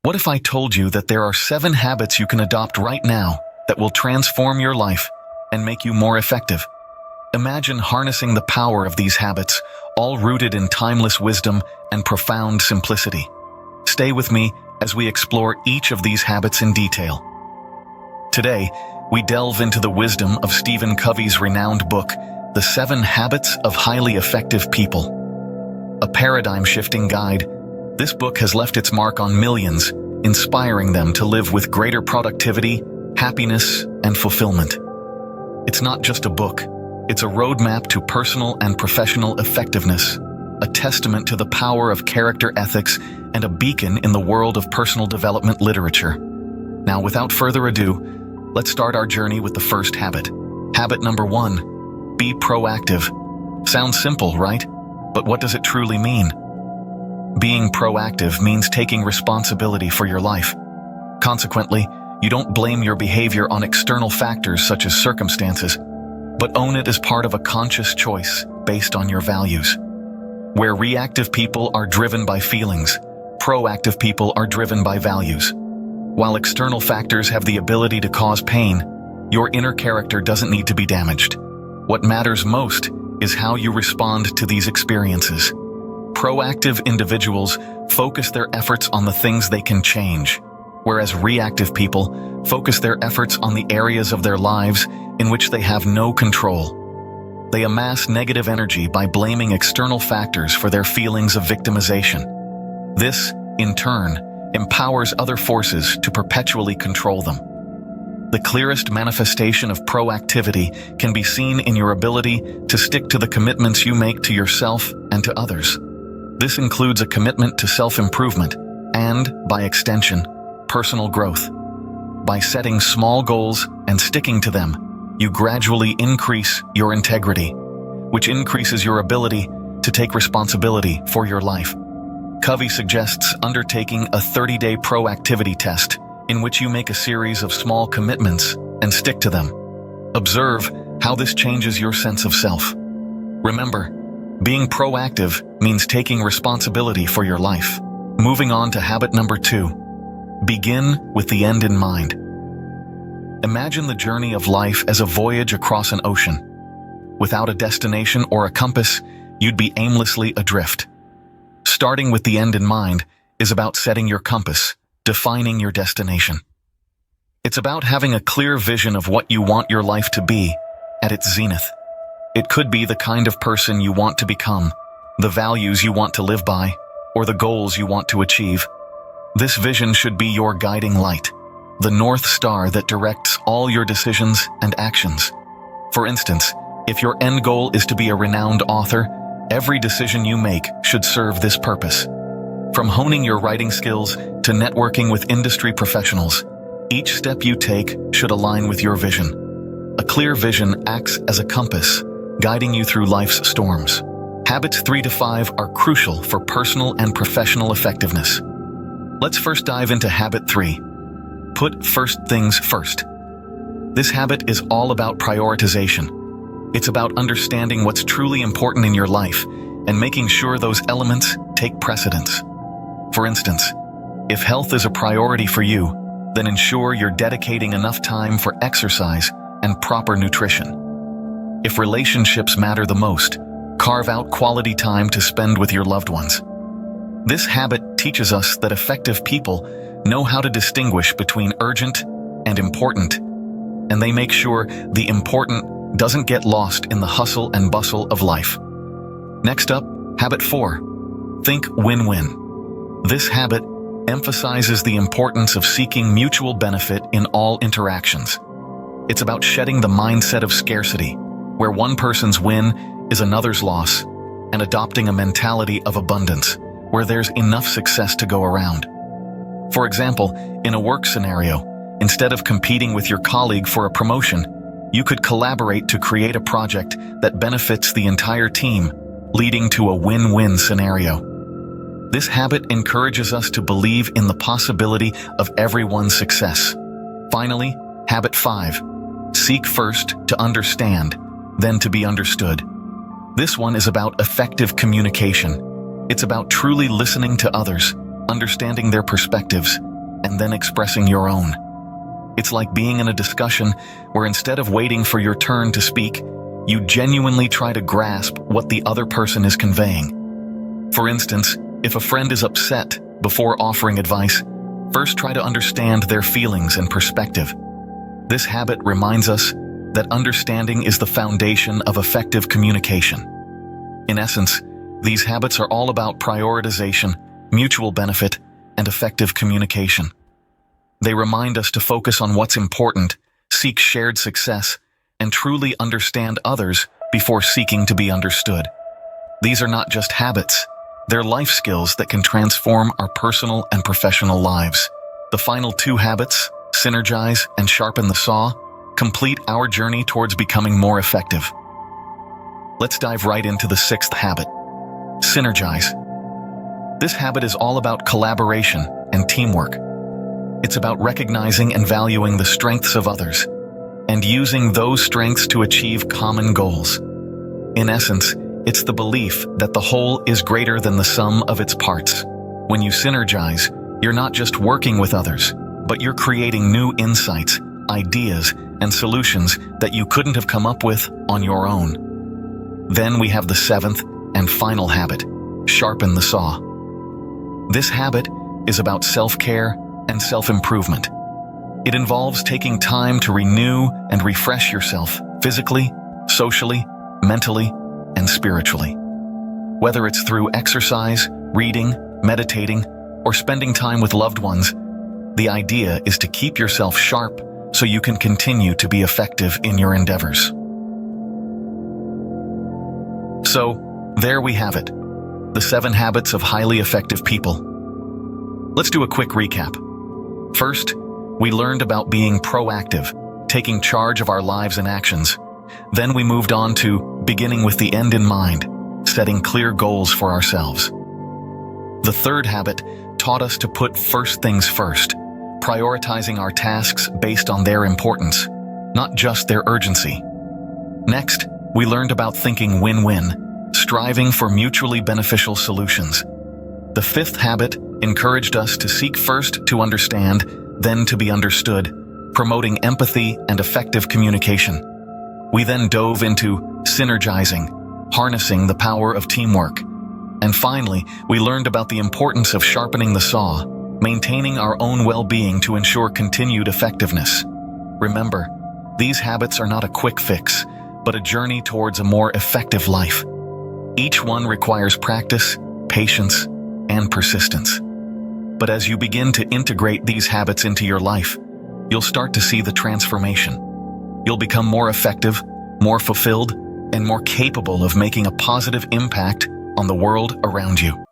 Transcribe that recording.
What if I told you that there are 7 habits you can adopt right now that will transform your life and make you more effective? Imagine harnessing the power of these habits, all rooted in timeless wisdom and profound simplicity. Stay with me as we explore each of these habits in detail. Today, we delve into the wisdom of Steven Covey's renowned book, The 7 Habits of Highly Effective People. A paradigm-shifting guide, this book has left its mark on millions, inspiring them to live with greater productivity, happiness, and fulfillment. It's not just a book, it's a roadmap to personal and professional effectiveness, a testament to the power of character ethics, and a beacon in the world of personal development literature. Now, without further ado, let's start our journey with the first habit. Habit number 1, be proactive. Sounds simple, right? But what does it truly mean? Being proactive means taking responsibility for your life. Consequently, you don't blame your behavior on external factors such as circumstances, but own it as part of a conscious choice based on your values. Where reactive people are driven by feelings, proactive people are driven by values. While external factors have the ability to cause pain, your inner character doesn't need to be damaged. What matters most is how you respond to these experiences. Proactive individuals focus their efforts on the things they can change, whereas reactive people focus their efforts on the areas of their lives in which they have no control. They amass negative energy by blaming external factors for their feelings of victimization. This, in turn, empowers other forces to perpetually control them. The clearest manifestation of proactivity can be seen in your ability to stick to the commitments you make to yourself and to others. This includes a commitment to self-improvement and, by extension, personal growth. By setting small goals and sticking to them, you gradually increase your integrity, which increases your ability to take responsibility for your life. Covey suggests undertaking a 30-day proactivity test in which you make a series of small commitments and stick to them. Observe how this changes your sense of self. Remember, being proactive means taking responsibility for your life. Moving on to habit number 2. Begin with the end in mind. Imagine the journey of life as a voyage across an ocean. Without a destination or a compass, you'd be aimlessly adrift. Starting with the end in mind is about setting your compass, defining your destination. It's about having a clear vision of what you want your life to be at its zenith. It could be the kind of person you want to become, the values you want to live by, or the goals you want to achieve. This vision should be your guiding light, the North Star that directs all your decisions and actions. For instance, if your end goal is to be a renowned author, every decision you make should serve this purpose. From honing your writing skills to networking with industry professionals, each step you take should align with your vision. A clear vision acts as a compass, guiding you through life's storms. Habits 3 to 5 are crucial for personal and professional effectiveness. Let's first dive into habit 3. Put first things first. This habit is all about prioritization. It's about understanding what's truly important in your life and making sure those elements take precedence. For instance, if health is a priority for you, then ensure you're dedicating enough time for exercise and proper nutrition. If relationships matter the most, carve out quality time to spend with your loved ones. This habit teaches us that effective people know how to distinguish between urgent and important, and they make sure the important doesn't get lost in the hustle and bustle of life. Next up, habit 4. Think win-win. This habit emphasizes the importance of seeking mutual benefit in all interactions. It's about shedding the mindset of scarcity, where one person's win is another's loss, and adopting a mentality of abundance, where there's enough success to go around. For example, in a work scenario, instead of competing with your colleague for a promotion, you could collaborate to create a project that benefits the entire team, leading to a win-win scenario. This habit encourages us to believe in the possibility of everyone's success. Finally, habit 5. Seek first to understand, then to be understood. This one is about effective communication. It's about truly listening to others, understanding their perspectives, and then expressing your own. It's like being in a discussion where instead of waiting for your turn to speak, you genuinely try to grasp what the other person is conveying. For instance, if a friend is upset, before offering advice, first try to understand their feelings and perspective. This habit reminds us that understanding is the foundation of effective communication. In essence, these habits are all about prioritization, mutual benefit, and effective communication. They remind us to focus on what's important, seek shared success, and truly understand others before seeking to be understood. These are not just habits, they're life skills that can transform our personal and professional lives. The final two habits, synergize and sharpen the saw, complete our journey towards becoming more effective. Let's dive right into the sixth habit, synergize. This habit is all about collaboration and teamwork. It's about recognizing and valuing the strengths of others and using those strengths to achieve common goals. In essence, it's the belief that the whole is greater than the sum of its parts. When you synergize, you're not just working with others, but you're creating new insights, ideas, and solutions that you couldn't have come up with on your own. Then we have the seventh and final habit, sharpen the saw. This habit is about self-care and self-improvement. It involves taking time to renew and refresh yourself physically, socially, mentally, and spiritually. Whether it's through exercise, reading, meditating, or spending time with loved ones, the idea is to keep yourself sharp so you can continue to be effective in your endeavors. So, there we have it, the 7 habits of highly effective people. Let's do a quick recap. First, we learned about being proactive, taking charge of our lives and actions. Then we moved on to beginning with the end in mind, setting clear goals for ourselves. The third habit taught us to put first things first, prioritizing our tasks based on their importance, not just their urgency. Next, we learned about thinking win-win, striving for mutually beneficial solutions. The fifth habit encouraged us to seek first to understand, then to be understood, promoting empathy and effective communication. We then dove into synergizing, harnessing the power of teamwork. And finally, we learned about the importance of sharpening the saw, maintaining our own well-being to ensure continued effectiveness. Remember, these habits are not a quick fix, but a journey towards a more effective life. Each one requires practice, patience, and persistence. But as you begin to integrate these habits into your life, you'll start to see the transformation. You'll become more effective, more fulfilled, and more capable of making a positive impact on the world around you.